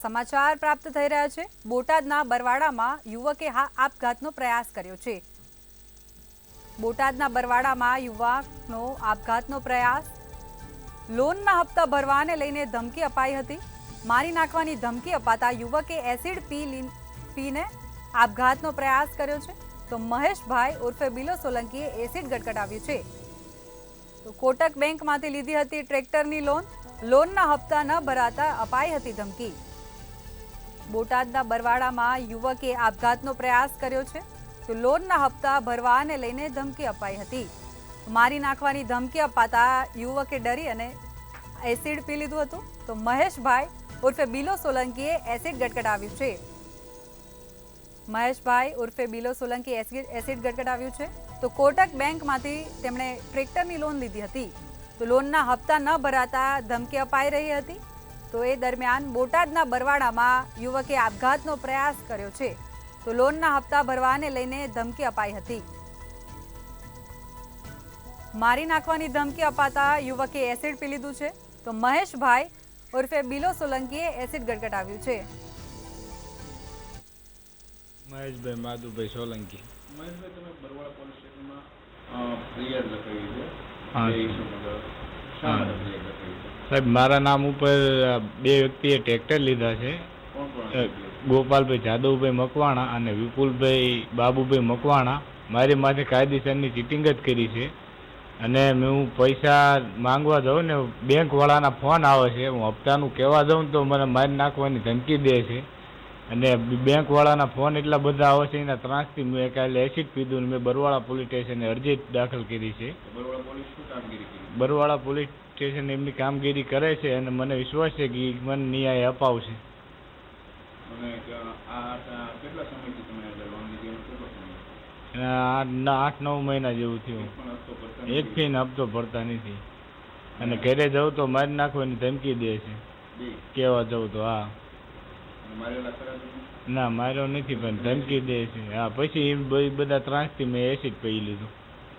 સમાચાર પ્રાપ્ત થઈ રહ્યા છે। બોટાદના બરવાડામાં યુવકે આપઘાતનો પ્રયાસ કર્યો છે। બોટાદના બરવાડામાં યુવકનો આપઘાતનો પ્રયાસ। લોનના હપ્તા ભરવાને લઈને ધમકી અપાઈ હતી। મારી નાખવાની ધમકી અપાતા યુવકે એસિડ પીને આપઘાતનો પ્રયાસ કર્યો છે। તો મહેશભાઈ ઉર્ફે બિલો સોલંકીએ એસિડ ગટગટાવ્યું છે। તો કોટક બેંકમાંથી લીધી હતી ટ્રેક્ટરની લોનના હપ્તા ન ભરાતા અપાઈ હતી ધમકી। બોટાદના બરવાડામાં યુવકે આપઘાતનો પ્રયાસ કર્યો છે। તો લોનના હપ્તા ભરવાને લઈને ધમકી અપાઈ હતી। મારી નાખવાની ધમકી અપાતા યુવકે ડરી અને એસિડ પી લીધું હતું। તો મહેશભાઈ ઉર્ફે બિલો સોલંકીએ એસિડ ગટગટાવ્યું છે। મહેશભાઈ ઉર્ફે બિલો સોલંકી એસિડ ગટગટાવ્યું છે। તો કોટક બેંકમાંથી તેમણે ટ્રેક્ટરની લોન લીધી હતી। તો લોનના હપ્તા ન ભરાતા ધમકી અપાઈ રહી હતી। તો એ દરમિયાન બોટાદના બરવાડામાં યુવકે આપઘાતનો પ્રયાસ કર્યો છે। તો લોનના હપ્તા ભરવાને લઈને ધમકી અપાઈ હતી। મારી નાખવાની ધમકી અપાતા યુવકે એસિડ પી લીધું છે। તો મહેશભાઈ ઉર્ફે બિલો સોલંકીએ એસિડ ગટગટાવ્યું છે। મહેશભાઈ માધુભાઈ સોલંકી। મહેશભાઈ, તમે બરવાળા પોલીસ સ્ટેશનમાં ફરિયાદ લખાવી છે। હા બે ઇસમો શા માટે ફરિયાદ લખાવી છે? સાહેબ, મારા નામ ઉપર બે વ્યક્તિએ ટ્રેક્ટર લીધા છે। કોણ કોણ? ગોપાલભાઈ જાદવભાઈ મકવાણા અને વિપુલભાઈ બાબુભાઈ મકવાણા મારી માથે કાયદેસરની ચીટિંગ જ કરી છે। અને હું પૈસા માંગવા જાઉં ને બેંકવાળાના ફોન આવે છે, હું હપ્તાનું કહેવા જાઉં તો મને મારી નાખવાની ધમકી દે છે। અને બેંકવાળાના ફોન એટલા બધા આવે છે, એના ત્રાસથી મેં કાલે એસિડ પીધું ને મેં બરવાળા પોલીસ સ્ટેશને અરજી દાખલ કરી છે। બરવાળા પોલીસ શું કામગીરી કરી? બરવાળા પોલીસ સ્ટેશન એમની કામગીરી કરે છે અને મને વિશ્વાસ છે કે મને ન્યાય અપાવશે। અને કેટલા સમયથી તમે લોન લીધી અને કેટલો સમય? 8-9 મહિના જેવું થયું। પણ હપ્તો ભરતા એક ફીન હપ્તો ભરતા નથી અને ઘરે જાઉં તો મારી નાખવાની ધમકી દે છે કહેવા જાઉં તો। હા, મારેલા ખરા તમે? ના, માર્યો નથી પણ ધમકી દે છે। હા, પછી એ બધા ત્રાસથી મેં એસિડ પી લીધું।